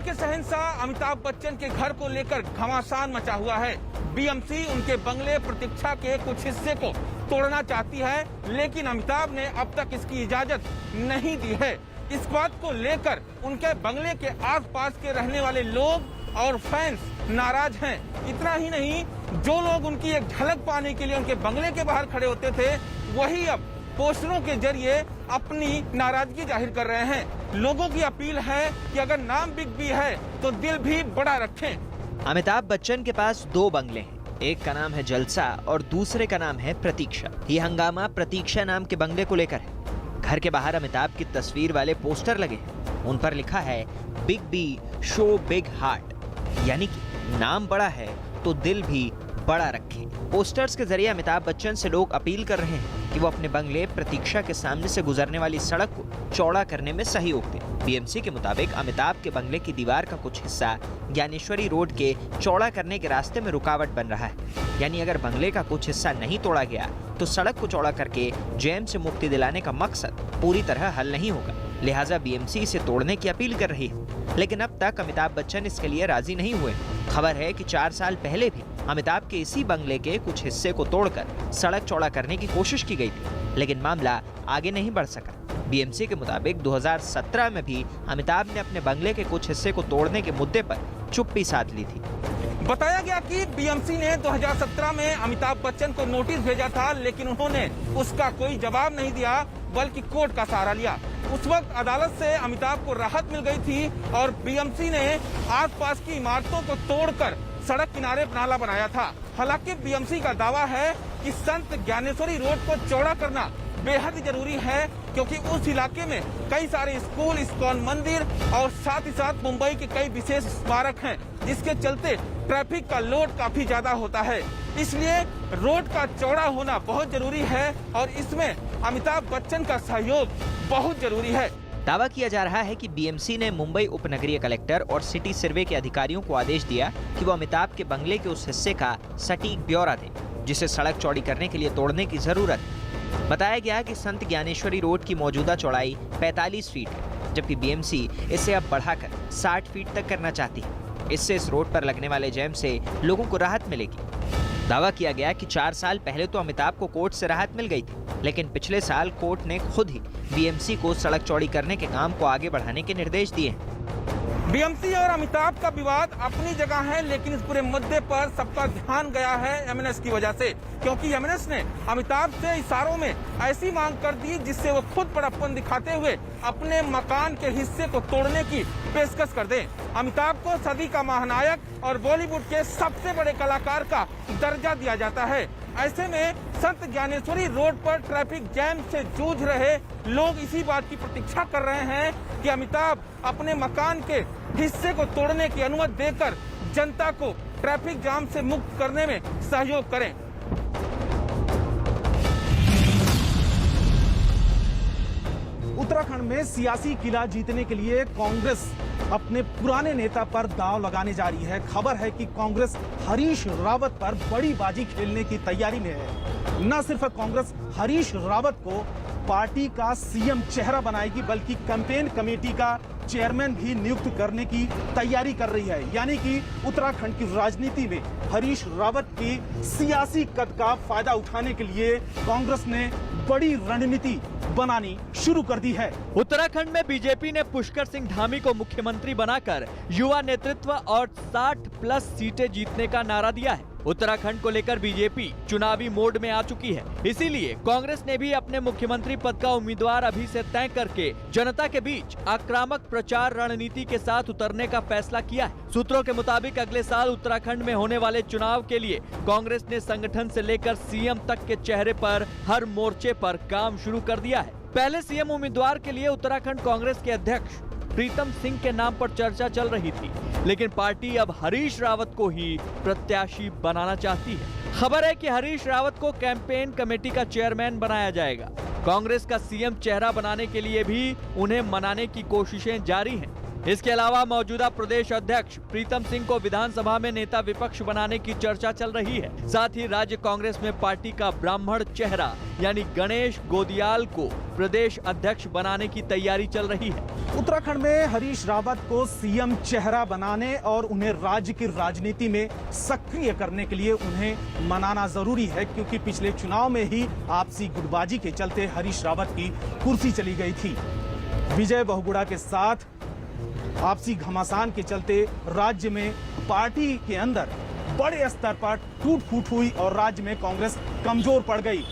के शहंशाह अमिताभ बच्चन के घर को लेकर घमासान मचा हुआ है। बीएमसी उनके बंगले प्रतीक्षा के कुछ हिस्से को तोड़ना चाहती है, लेकिन अमिताभ ने अब तक इसकी इजाजत नहीं दी है। इस बात को लेकर उनके बंगले के आसपास के रहने वाले लोग और फैंस नाराज हैं। इतना ही नहीं, जो लोग उनकी एक झलक पाने के लिए उनके बंगले के बाहर खड़े होते थे, वही अब पोस्टरों के जरिए अपनी नाराजगी जाहिर कर रहे हैं। लोगों की अपील है कि अगर नाम बिग बी है तो दिल भी बड़ा रखें। अमिताभ बच्चन के पास 2 बंगले हैं, एक का नाम है जलसा और दूसरे का नाम है प्रतीक्षा। ये हंगामा प्रतीक्षा नाम के बंगले को लेकर है। घर के बाहर अमिताभ की तस्वीर वाले पोस्टर लगे हैं। उन पर लिखा है Big B show big heart, यानी कि नाम बड़ा है तो दिल भी बड़ा रखें। पोस्टर्स के जरिए अमिताभ बच्चन से लोग अपील कर रहे हैं कि वो अपने बंगले प्रतीक्षा के सामने से गुजरने वाली सड़क को चौड़ा करने में सहयोग दें। बीएमसी के मुताबिक अमिताभ के बंगले की दीवार का कुछ हिस्सा ज्ञानेश्वरी रोड के चौड़ा करने के रास्ते में रुकावट बन रहा है। यानी अगर बंगले का कुछ हिस्सा नहीं तोड़ा गया तो सड़क को चौड़ा करके जैम से मुक्ति दिलाने का मकसद पूरी तरह हल नहीं होगा। लिहाजा बीएमसी इसे तोड़ने की अपील कर रही है, लेकिन अब तक अमिताभ बच्चन इसके लिए राजी नहीं हुए। खबर है कि 4 साल पहले भी अमिताभ के इसी बंगले के कुछ हिस्से को तोड़कर सड़क चौड़ा करने की कोशिश की गई थी, लेकिन मामला आगे नहीं बढ़ सका। बीएमसी के मुताबिक 2017 में भी अमिताभ ने अपने बंगले के कुछ हिस्से को तोड़ने के मुद्दे पर चुप्पी साध ली थी। बताया गया कि बीएमसी ने 2017 में अमिताभ बच्चन को नोटिस भेजा था, लेकिन उन्होंने उसका कोई जवाब नहीं दिया, बल्कि कोर्ट का सहारा लिया। उस वक्त अदालत से अमिताभ को राहत मिल गई थी और बीएमसी ने आसपास की इमारतों को तोड़कर सड़क किनारे नाला बनाया था। हालांकि बीएमसी का दावा है कि संत ज्ञानेश्वरी रोड को चौड़ा करना बेहद जरूरी है, क्योंकि उस इलाके में कई सारे स्कूल, इस्कॉन मंदिर और साथ ही साथ मुंबई के कई विशेष स्मारक हैं, जिसके चलते ट्रैफिक का लोड काफी ज्यादा होता है। इसलिए रोड का चौड़ा होना बहुत जरूरी है और इसमें अमिताभ बच्चन का सहयोग बहुत जरूरी है। दावा किया जा रहा है कि बीएमसी ने मुंबई उपनगरीय कलेक्टर और सिटी सर्वे के अधिकारियों को आदेश दिया कि वो अमिताभ के बंगले के उस हिस्से का सटीक ब्यौरा दें जिसे सड़क चौड़ी करने के लिए तोड़ने की जरूरत है। बताया गया कि संत ज्ञानेश्वरी रोड की मौजूदा चौड़ाई 45 फीट है, जबकि बीएमसी इसे अब बढ़ाकर 60 फीट तक करना चाहती है। इससे इस रोड पर लगने वाले जैम से लोगों को राहत मिलेगी। दावा किया गया कि 4 साल पहले तो अमिताभ को कोर्ट से राहत मिल गई थी, लेकिन पिछले साल कोर्ट ने खुद ही बीएमसी को सड़क चौड़ी करने के काम को आगे बढ़ाने के निर्देश दिए हैं। बीएमसी और अमिताभ का विवाद अपनी जगह है, लेकिन इस पूरे मुद्दे पर सबका ध्यान गया है एमएनएस की वजह से, क्योंकि एमएनएस ने अमिताभ से इशारों में ऐसी मांग कर दी जिससे वो खुद बड़प्पन दिखाते हुए अपने मकान के हिस्से को तोड़ने की पेशकश कर दें। अमिताभ को सदी का महानायक और बॉलीवुड के सबसे बड़े कलाकार का दर्जा दिया जाता है। ऐसे में संत ज्ञानेश्वरी रोड पर ट्रैफिक जैम से जूझ रहे लोग इसी बात की प्रतीक्षा कर रहे हैं कि अमिताभ अपने मकान के हिस्से को तोड़ने की अनुमति देकर जनता को ट्रैफिक जाम से मुक्त करने में सहयोग करें। उत्तराखंड में सियासी किला जीतने के लिए कांग्रेस अपने पुराने नेता पर दांव लगाने जा रही है। खबर है कि कांग्रेस हरीश रावत पर बड़ी बाजी खेलने की तैयारी में है। न सिर्फ कांग्रेस हरीश रावत को पार्टी का सीएम चेहरा बनाएगी, बल्कि कैंपेन कमेटी का चेयरमैन भी नियुक्त करने की तैयारी कर रही है। यानी कि उत्तराखंड की राजनीति में हरीश रावत की सियासी कद का फायदा उठाने के लिए कांग्रेस ने बड़ी रणनीति बनानी शुरू कर दी है। उत्तराखंड में बीजेपी ने पुष्कर सिंह धामी को मुख्यमंत्री बनाकर युवा नेतृत्व और 60+ सीटें जीतने का नारा दिया है। उत्तराखंड को लेकर बीजेपी चुनावी मोड में आ चुकी है, इसीलिए कांग्रेस ने भी अपने मुख्यमंत्री पद का उम्मीदवार अभी से तय करके जनता के बीच आक्रामक प्रचार रणनीति के साथ उतरने का फैसला किया है। सूत्रों के मुताबिक अगले साल उत्तराखंड में होने वाले चुनाव के लिए कांग्रेस ने संगठन से लेकर सीएम तक के चेहरे पर हर मोर्चे पर काम शुरू कर दिया है। पहले सीएम उम्मीदवार के लिए उत्तराखंड कांग्रेस के अध्यक्ष प्रीतम सिंह के नाम पर चर्चा चल रही थी, लेकिन पार्टी अब हरीश रावत को ही प्रत्याशी बनाना चाहती है। खबर है कि हरीश रावत को कैंपेन कमेटी का चेयरमैन बनाया जाएगा। कांग्रेस का सीएम चेहरा बनाने के लिए भी उन्हें मनाने की कोशिशें जारी हैं। इसके अलावा मौजूदा प्रदेश अध्यक्ष प्रीतम सिंह को विधानसभा में नेता विपक्ष बनाने की चर्चा चल रही है। साथ ही राज्य कांग्रेस में पार्टी का ब्राह्मण चेहरा यानी गणेश गोदियाल को प्रदेश अध्यक्ष बनाने की तैयारी चल रही है। उत्तराखंड में हरीश रावत को सीएम चेहरा बनाने और उन्हें राज्य की राजनीति में सक्रिय करने के लिए उन्हें मनाना जरूरी है, क्योंकि पिछले चुनाव में ही आपसी गुटबाजी के चलते हरीश रावत की कुर्सी चली गई थी। विजय बहुगुणा के साथ आपसी घमासान के चलते राज्य में पार्टी के अंदर बड़े स्तर पर टूट फूट हुई और राज्य में कांग्रेस कमजोर पड़ गई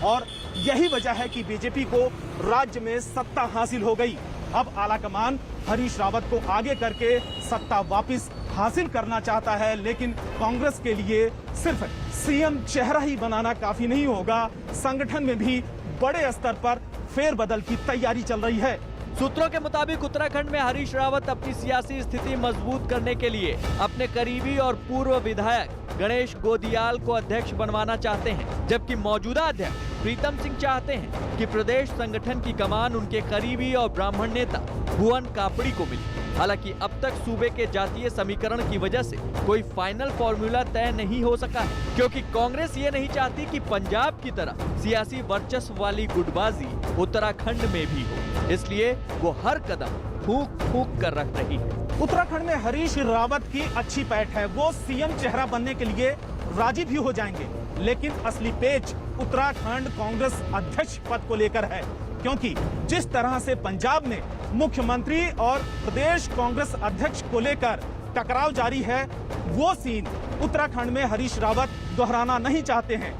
और यही वजह है कि बीजेपी को राज्य में सत्ता हासिल हो गई। अब आलाकमान हरीश रावत को आगे करके सत्ता वापस हासिल करना चाहता है, लेकिन कांग्रेस के लिए सिर्फ सीएम चेहरा ही बनाना काफी नहीं होगा। संगठन में भी बड़े स्तर पर फेरबदल की तैयारी चल रही है। सूत्रों के मुताबिक उत्तराखंड में हरीश रावत अपनी सियासी स्थिति मजबूत करने के लिए अपने करीबी और पूर्व विधायक गणेश गोदियाल को अध्यक्ष बनवाना चाहते हैं, जबकि मौजूदा अध्यक्ष प्रीतम सिंह चाहते हैं कि प्रदेश संगठन की कमान उनके करीबी और ब्राह्मण नेता भुवन कापड़ी को मिले। हालांकि अब तक सूबे के जातीय समीकरण की वजह से कोई फाइनल फॉर्मूला तय नहीं हो सका है, क्योंकि कांग्रेस ये नहीं चाहती कि पंजाब की तरह सियासी वर्चस्व वाली गुटबाजी उत्तराखंड में भी हो, इसलिए वो हर कदम फूंक फूंक कर रख रही है। उत्तराखंड में हरीश रावत की अच्छी पैठ है, वो सीएम चेहरा बनने के लिए राजी भी हो जाएंगे, लेकिन असली पेच उत्तराखंड कांग्रेस अध्यक्ष पद को लेकर है, क्योंकि जिस तरह से पंजाब में मुख्यमंत्री और प्रदेश कांग्रेस अध्यक्ष को लेकर टकराव जारी है, वो सीन उत्तराखंड में हरीश रावत दोहराना नहीं चाहते हैं।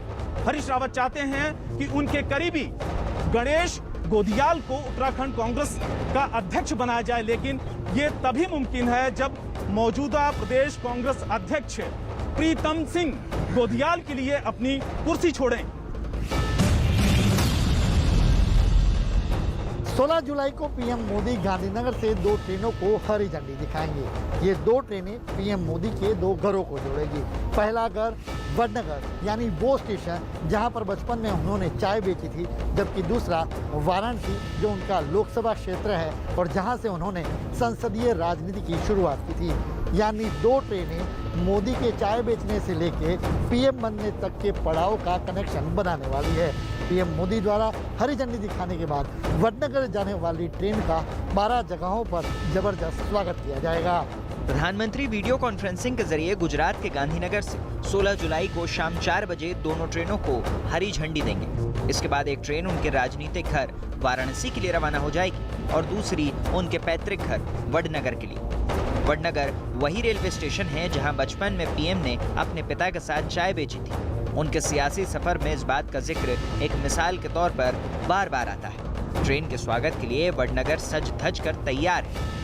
हरीश रावत चाहते हैं कि उनके करीबी गणेश गोदियाल को उत्तराखंड कांग्रेस का अध्यक्ष बनाया जाए, लेकिन ये तभी मुमकिन है जब मौजूदा प्रदेश कांग्रेस अध्यक्ष प्रीतम सिंह गोदियाल के लिए अपनी कुर्सी छोड़ें। 16 जुलाई को पीएम मोदी गांधीनगर से 2 ट्रेनों को हरी झंडी दिखाएंगे। ये 2 ट्रेनें पीएम मोदी के 2 घरों को जोड़ेगी। पहला घर वडनगर यानी वो स्टेशन जहां पर बचपन में उन्होंने चाय बेची थी, जबकि दूसरा वाराणसी जो उनका लोकसभा क्षेत्र है और जहां से उन्होंने संसदीय राजनीति की शुरुआत की थी। यानी 2 ट्रेनें मोदी के चाय बेचने से लेके पीएम बनने तक के पड़ाव का कनेक्शन बनाने वाली है। पीएम मोदी द्वारा हरी झंडी दिखाने के बाद वडनगर जाने वाली ट्रेन का 12 जगहों पर जबरदस्त स्वागत किया जाएगा। प्रधानमंत्री वीडियो कॉन्फ्रेंसिंग के जरिए गुजरात के गांधीनगर से 16 जुलाई को शाम 4 बजे दोनों ट्रेनों को हरी झंडी देंगे। इसके बाद एक ट्रेन उनके राजनीतिक घर वाराणसी के लिए रवाना हो जाएगी और दूसरी उनके पैतृक घर वडनगर के लिए। वडनगर वही रेलवे स्टेशन है जहां बचपन में पीएम ने अपने पिता के साथ चाय बेची थी। उनके सियासी सफर में इस बात का जिक्र एक मिसाल के तौर पर बार बार आता है। ट्रेन के स्वागत के लिए वडनगर सज धज कर तैयार है।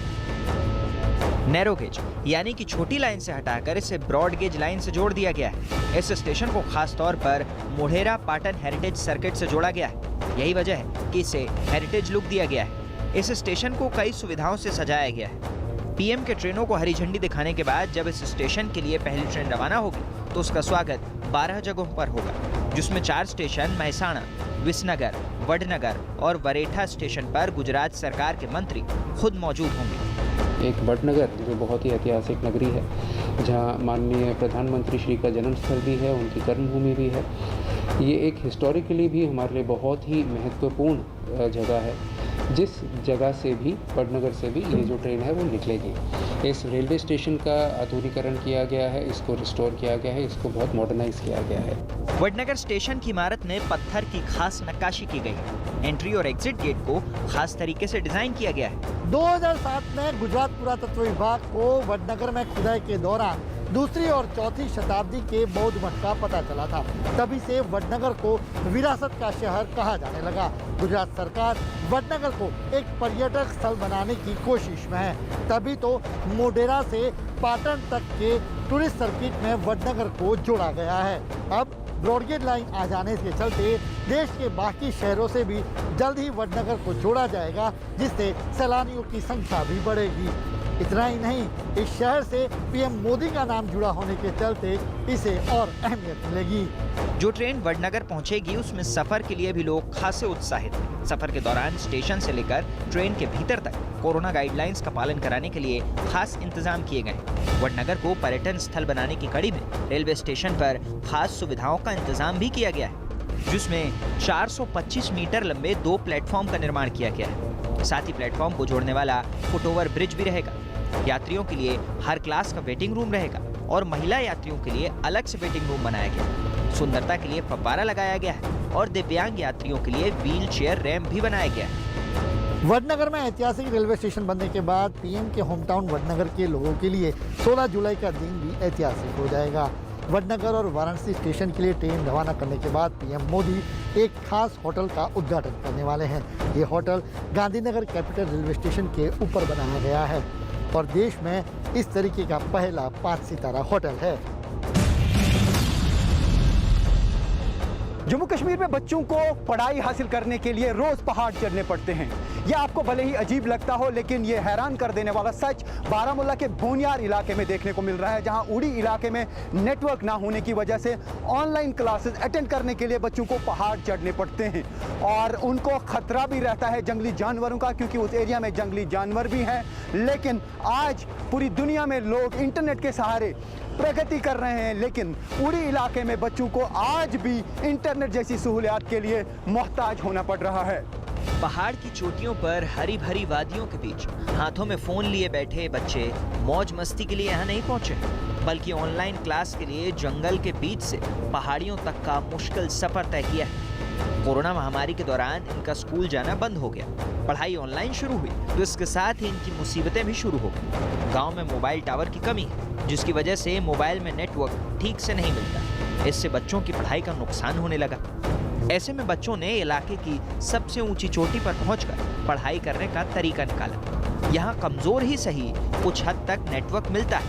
नैरो गेज यानी कि छोटी लाइन से हटाकर इसे ब्रॉड गेज लाइन से जोड़ दिया गया है। इस स्टेशन को खास तौर पर मोढेरा पाटन हेरिटेज सर्किट से जोड़ा गया है। यही वजह है कि इसे हेरिटेज लुक दिया गया है। इस स्टेशन को कई सुविधाओं से सजाया गया है। पीएम के ट्रेनों को हरी झंडी दिखाने के बाद जब इस स्टेशन के लिए पहली ट्रेन रवाना होगी तो उसका स्वागत 12 जगहों पर होगा, जिसमें 4 स्टेशन महसाणा, विसनगर, वडनगर और वरेठा स्टेशन पर गुजरात सरकार के मंत्री खुद मौजूद होंगे। एक वडनगर जो बहुत ही ऐतिहासिक नगरी है, जहां माननीय प्रधानमंत्री श्री का जन्मस्थल भी है, उनकी कर्मभूमि भी है। ये एक हिस्टोरिकली भी हमारे लिए बहुत ही महत्वपूर्ण जगह है, जिस जगह से भी वडनगर से भी ये जो ट्रेन है वो निकलेगी। इस रेलवे स्टेशन का आधुनिकीकरण किया गया है, इसको रिस्टोर किया गया है, इसको बहुत मॉडर्नाइज किया गया है। वडनगर स्टेशन की इमारत में पत्थर की खास नक्काशी की गई है। एंट्री और एग्जिट गेट को खास तरीके से डिजाइन किया गया है। 2007 में गुजरात पुरातत्व विभाग को वडनगर में खुदाई के दौरान 2री और 4थी शताब्दी के बौद्ध मठ का पता चला था। तभी से वडनगर को विरासत का शहर कहा जाने लगा। गुजरात सरकार वडनगर को एक पर्यटक स्थल बनाने की कोशिश में है। तभी तो मोढेरा से पाटन तक के टूरिस्ट सर्किट में वडनगर को जोड़ा गया है। अब ब्रॉडगेज लाइन आ जाने के चलते देश के बाकी शहरों से भी जल्द ही वडनगर को जोड़ा जाएगा, जिससे सैलानियों की संख्या भी बढ़ेगी। इतना ही नहीं, इस शहर से पीएम मोदी का नाम जुड़ा होने के चलते इसे और अहमियत मिलेगी। जो ट्रेन वडनगर पहुंचेगी उसमें सफर के लिए भी लोग खासे उत्साहित हैं। सफर के दौरान स्टेशन से लेकर ट्रेन के भीतर तक कोरोना गाइडलाइंस का पालन कराने के लिए खास इंतजाम किए गए। वडनगर को पर्यटन स्थल बनाने की कड़ी में रेलवे स्टेशन पर खास सुविधाओं का इंतजाम भी किया गया है, जिसमें 425 मीटर लंबे 2 प्लेटफॉर्म का निर्माण किया गया है। साथ ही प्लेटफॉर्म को जोड़ने वाला फुटओवर ब्रिज भी रहेगा। यात्रियों के लिए हर क्लास का वेटिंग रूम रहेगा और महिला यात्रियों के लिए अलग से वेटिंग रूम बनाया गया। सुंदरता के लिए फव्वारा लगाया गया है और दिव्यांग यात्रियों के लिए व्हील चेयर रैंप भी बनाया गया है। वडनगर में ऐतिहासिक रेलवे स्टेशन बनने के बाद पीएम के होम टाउन वडनगर के लोगों के लिए 16 जुलाई का दिन भी ऐतिहासिक हो जाएगा। वडनगर और वाराणसी स्टेशन के लिए ट्रेन रवाना करने के बाद पीएम मोदी एक खास होटल का उद्घाटन करने वाले हैं। ये hotel Gandhinagar capital railway station के ऊपर बनाया गया है और देश में इस तरीके का पहला 5 सितारा होटल है। जम्मू कश्मीर में बच्चों को पढ़ाई हासिल करने के लिए रोज पहाड़ चढ़ने पड़ते हैं। यह आपको भले ही अजीब लगता हो, लेकिन ये हैरान कर देने वाला सच बारामूला के बोनियार इलाके में देखने को मिल रहा है, जहां उड़ी इलाके में नेटवर्क ना होने की वजह से ऑनलाइन क्लासेस अटेंड करने के लिए बच्चों को पहाड़ चढ़ने पड़ते हैं और उनको खतरा भी रहता है जंगली जानवरों का, क्योंकि उस एरिया में जंगली जानवर भी हैं। लेकिन आज पूरी दुनिया में लोग इंटरनेट के सहारे प्रगति कर रहे हैं, लेकिन उड़ी इलाके में बच्चों को आज भी इंटरनेट जैसी सहूलियात के लिए मोहताज होना पड़ रहा है। पहाड़ की चोटियों पर हरी भरी वादियों के बीच हाथों में फोन लिए बैठे बच्चे मौज मस्ती के लिए यहाँ नहीं पहुंचे, बल्कि ऑनलाइन क्लास के लिए जंगल के बीच से पहाड़ियों तक का मुश्किल सफर तय किया है। कोरोना महामारी के दौरान इनका स्कूल जाना बंद हो गया, पढ़ाई ऑनलाइन शुरू हुई, तो इसके साथ ही इनकी मुसीबतें भी शुरू हो गई। गांव में मोबाइल टावर की कमी है, जिसकी वजह से मोबाइल में नेटवर्क ठीक से नहीं मिलता। इससे बच्चों की पढ़ाई का नुकसान होने लगा। ऐसे में बच्चों ने इलाके की सबसे ऊंची चोटी पर पहुंचकर पढ़ाई करने का तरीका निकाला। यहाँ कमजोर ही सही कुछ हद तक नेटवर्क मिलता है,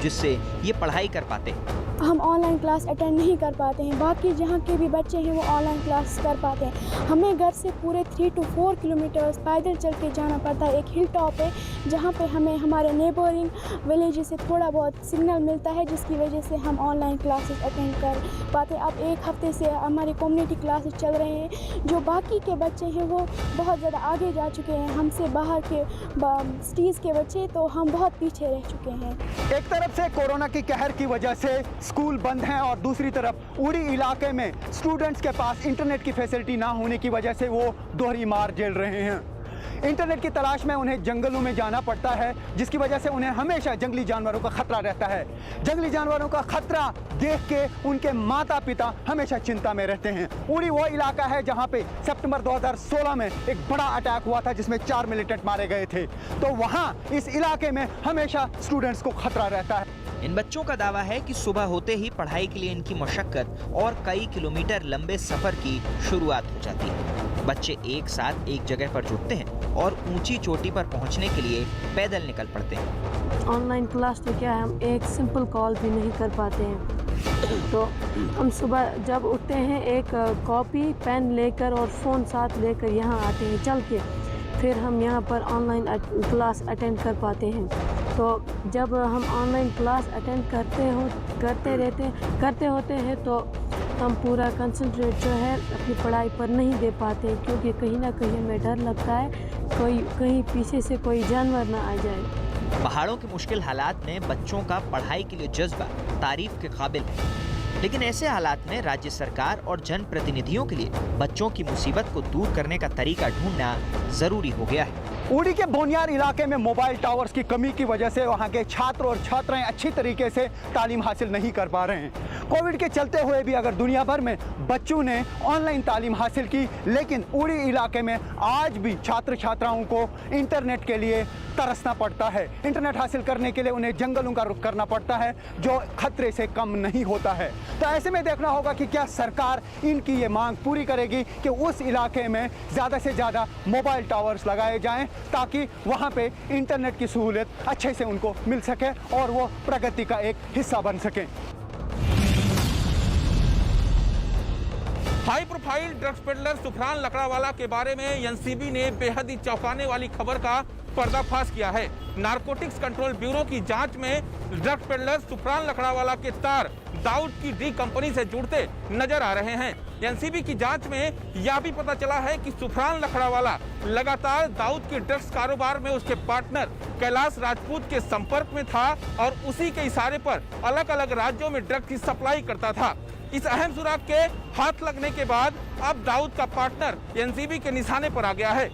जिससे ये पढ़ाई कर पाते हैं। हम ऑनलाइन क्लास अटेंड नहीं कर पाते हैं, बाकी जहाँ के भी बच्चे हैं वो ऑनलाइन क्लास कर पाते हैं। हमें घर से पूरे 3 to 4 किलोमीटर्स पैदल चल के जाना पड़ता है। एक हिल टॉप है जहाँ पे हमें हमारे नेबरिंग विलेज से थोड़ा बहुत सिग्नल मिलता है, जिसकी वजह से हम ऑनलाइन क्लासेस अटेंड कर पाते हैं। अब 1 हफ्ते से हमारी कम्युनिटी क्लासेस चल रहे हैं। जो बाकी के बच्चे हैं वो बहुत ज़्यादा आगे जा चुके हैं, हमसे बाहर के सिटीज़ के बच्चे तो हम बहुत पीछे रह चुके हैं। एक तरफ से कोरोना की कहर की वजह से स्कूल बंद हैं और दूसरी तरफ उड़ी इलाके में स्टूडेंट्स के पास इंटरनेट की फैसिलिटी ना होने की वजह से वो दोहरी मार झेल रहे हैं। इंटरनेट की तलाश में उन्हें जंगलों में जाना पड़ता है, जिसकी वजह से उन्हें हमेशा जंगली जानवरों का खतरा रहता है। जंगली जानवरों का खतरा देख के उनके माता पिता हमेशा चिंता में रहते हैं। उड़ी वो इलाका है जहां पे सितंबर 2016 में एक बड़ा अटैक हुआ था, जिसमें 4 मिलिटेंट मारे गए थे। तो वहां इस इलाके में हमेशा स्टूडेंट्स को खतरा रहता है। इन बच्चों का दावा है कि सुबह होते ही पढ़ाई के लिए इनकी मशक्कत और कई किलोमीटर लंबे सफर की शुरुआत हो जाती है। बच्चे एक साथ एक जगह पर जुटते हैं और ऊंची चोटी पर पहुंचने के लिए पैदल निकल पड़ते हैं। ऑनलाइन क्लास तो क्या है, हम एक सिंपल कॉल भी नहीं कर पाते हैं। तो हम सुबह जब उठते हैं एक कॉपी पेन लेकर और फ़ोन साथ लेकर यहाँ आते हैं चल के, फिर हम यहाँ पर ऑनलाइन क्लास अटेंड कर पाते हैं। तो जब हम ऑनलाइन क्लास अटेंड करते होते हैं तो हम पूरा कंसंट्रेट जो है अपनी पढ़ाई पर नहीं दे पाते, क्योंकि कहीं ना कहीं हमें डर लगता है कहीं पीछे से कोई जानवर ना आ जाए। पहाड़ों के मुश्किल हालात में बच्चों का पढ़ाई के लिए जज्बा तारीफ के काबिल है, लेकिन ऐसे हालात में राज्य सरकार और जनप्रतिनिधियों के लिए बच्चों की मुसीबत को दूर करने का तरीका ढूंढना जरूरी हो गया है। उड़ी के बोनियार इलाके में मोबाइल टावर्स की कमी की वजह से वहाँ के छात्र और छात्राएं अच्छी तरीके से तालीम हासिल नहीं कर पा रहे हैं। कोविड के चलते हुए भी अगर दुनिया भर में बच्चों ने ऑनलाइन तालीम हासिल की, लेकिन उड़ी इलाके में आज भी छात्र छात्राओं को इंटरनेट के लिए तरसना पड़ता है। इंटरनेट हासिल करने के लिए उन्हें जंगलों का रुख करना पड़ता है, जो खतरे से कम नहीं होता है। तो ऐसे में देखना होगा कि क्या सरकार इनकी ये मांग पूरी करेगी कि उस इलाके में ज़्यादा से ज़्यादा मोबाइल टावर्स लगाए जाएं, ताकि वहाँ पे इंटरनेट की सहूलियत अच्छे से उनको मिल सके और वो प्रगति का एक हिस्सा बन सकें। High profile drugs peddler Sufran Lakdawala के बारे में एनसीबी ने बेहद ही चौंकाने वाली खबर का पर्दाफाश किया है। नारकोटिक्स कंट्रोल ब्यूरो की जांच में ड्रग्स पेडलर सुफरान लकड़ावाला के तार दाऊद की डी कंपनी से जुड़ते नजर आ रहे हैं। एनसीबी की जांच में यह भी पता चला है कि सुफरान लखड़ावाला लगातार दाऊद के ड्रग्स कारोबार में उसके पार्टनर कैलाश राजपूत के संपर्क में था और उसी के इशारे पर अलग अलग राज्यों में ड्रग्स की सप्लाई करता था। इस अहम सुराग के हाथ लगने के बाद अब दाऊद का पार्टनर एनसीबी के निशाने पर आ गया है।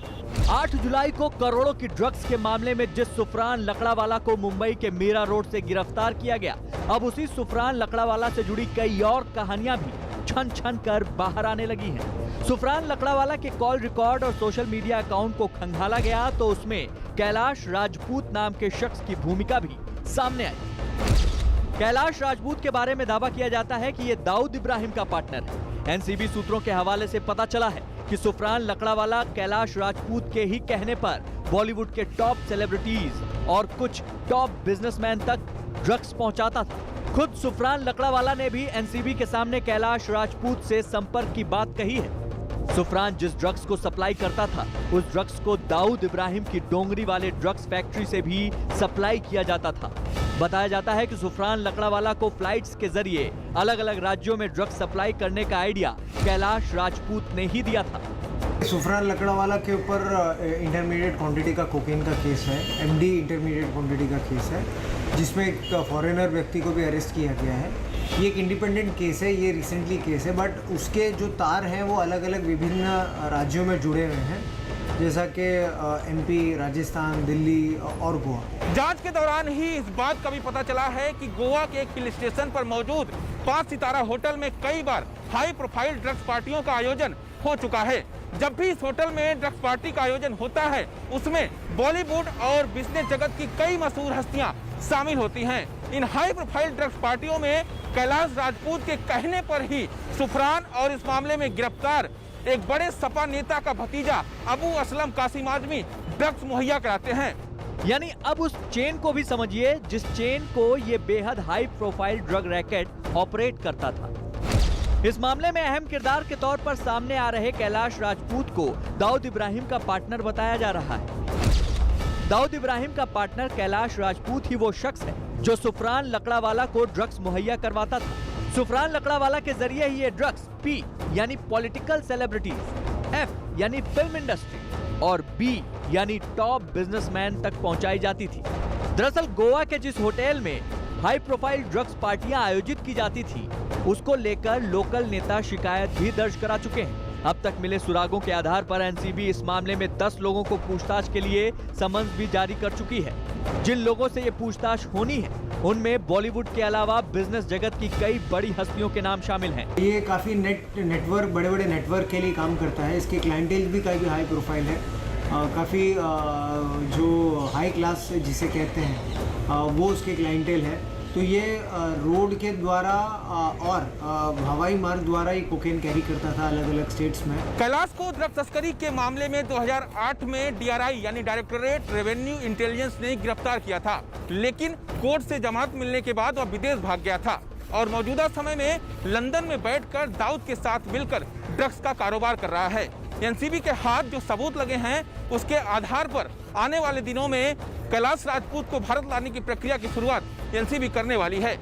8 जुलाई को करोड़ों की ड्रग्स के मामले में जिस सुफरान लकड़ावाला को मुंबई के मीरा रोड से गिरफ्तार किया गया, अब उसी सुफरान लकड़ावाला से जुड़ी कई और कहानियां भी छन छन कर बाहर आने लगी हैं। सुफरान लकड़ावाला के कॉल रिकॉर्ड और सोशल मीडिया अकाउंट को खंगाला गया तो उसमें कैलाश राजपूत नाम के शख्स की भूमिका भी सामने आई। कैलाश राजपूत के बारे में दावा किया जाता है कि ये दाऊद इब्राहिम का पार्टनर है। एनसीबी सूत्रों के हवाले से पता चला है कि सुफरान लकड़ावाला कैलाश राजपूत के ही कहने पर बॉलीवुड के टॉप सेलिब्रिटीज और कुछ टॉप बिजनेसमैन तक ड्रग्स पहुंचाता था। खुद सुफरान लकड़ावाला ने भी एनसीबी के सामने कैलाश राजपूत से संपर्क की बात कही है। सुफरान जिस ड्रग्स को सप्लाई करता था, उस ड्रग्स को दाऊद इब्राहिम की डोंगरी वाले ड्रग्स फैक्ट्री से भी सप्लाई किया जाता था। बताया जाता है कि सुफरान लकड़ावाला को फ्लाइट्स के जरिए अलग अलग राज्यों में ड्रग्स सप्लाई करने का आइडिया कैलाश राजपूत ने ही दिया था। सुफरान लकड़ावाला के ऊपर इंटरमीडिएट क्वांटिटी का कोकेन का केस है, एमडी इंटरमीडिएट क्वांटिटी का केस है, जिसमें एक फॉरेनर व्यक्ति को भी अरेस्ट किया गया है। ये एक इंडिपेंडेंट केस है, ये रिसेंटली केस है, बट उसके जो तार हैं वो अलग अलग विभिन्न राज्यों में जुड़े हुए हैं, जैसा कि एमपी, राजस्थान, दिल्ली और गोवा। जांच के दौरान ही इस बात का भी पता चला है कि गोवा के एक हिल स्टेशन पर मौजूद 5 सितारा होटल में कई बार हाई प्रोफाइल ड्रग्स पार्टियों का आयोजन हो चुका है। जब भी इस होटल में ड्रग्स पार्टी का आयोजन होता है, उसमें बॉलीवुड और बिजनेस जगत की कई मशहूर हस्तियां शामिल होती हैं। इन हाई प्रोफाइल ड्रग्स पार्टियों में कैलाश राजपूत के कहने पर ही सुफरान और इस मामले में गिरफ्तार एक बड़े सपा नेता का भतीजा अबू असलम कासिम आजमी ड्रग्स मुहैया कराते हैं। यानी अब उस चेन को भी समझिए जिस चेन को ये बेहद high profile drug racket operate करता था। इस मामले में अहम किरदार के तौर पर सामने आ रहे कैलाश राजपूत को दाऊद इब्राहिम का पार्टनर बताया जा रहा है। दाऊद इब्राहिम का पार्टनर कैलाश राजपूत ही वो शख्स है जो सुफरान लकड़ावाला को ड्रग्स मुहैया करवाता था। सुफरान लकड़ावाला के जरिए ही ये ड्रग्स पी यानी पॉलिटिकल सेलिब्रिटीज, एफ यानी फिल्म इंडस्ट्री और बी यानी टॉप बिजनेसमैन तक पहुंचाई जाती थी। दरअसल गोवा के जिस होटल में हाई प्रोफाइल ड्रग्स पार्टियां आयोजित की जाती थी, उसको लेकर लोकल नेता शिकायत भी दर्ज करा चुके हैं। अब तक मिले सुरागों के आधार पर एनसीबी इस मामले में 10 लोगों को पूछताछ के लिए समन्स भी जारी कर चुकी है। जिन लोगों से ये पूछताछ होनी है, उनमें बॉलीवुड के अलावा बिजनेस जगत की कई बड़ी हस्तियों के नाम शामिल हैं। ये काफ़ी नेटवर्क, बड़े बड़े नेटवर्क के लिए काम करता है। इसके क्लाइंटेल भी काफ़ी हाई प्रोफाइल है, काफ़ी जो हाई क्लास जिसे कहते हैं वो उसके क्लाइंटेल है। तो ये रोड के द्वारा और हवाई मार्ग द्वारा ये कोकेन कैरी करता था अलग अलग स्टेट्स में। कैलाश को ड्रग तस्करी के मामले में 2008 में डीआरआई यानी डायरेक्टरेट रेवेन्यू इंटेलिजेंस ने गिरफ्तार किया था, लेकिन कोर्ट से जमानत मिलने के बाद वह विदेश भाग गया था और मौजूदा समय में लंदन में बैठकर दाऊद के साथ मिलकर ड्रग्स का कारोबार कर रहा है। एनसीबी के हाथ जो सबूत लगे हैं, उसके आधार पर आने वाले दिनों में कैलाश राजपूत को भारत लाने की प्रक्रिया की शुरुआत एनसीबी करने वाली है।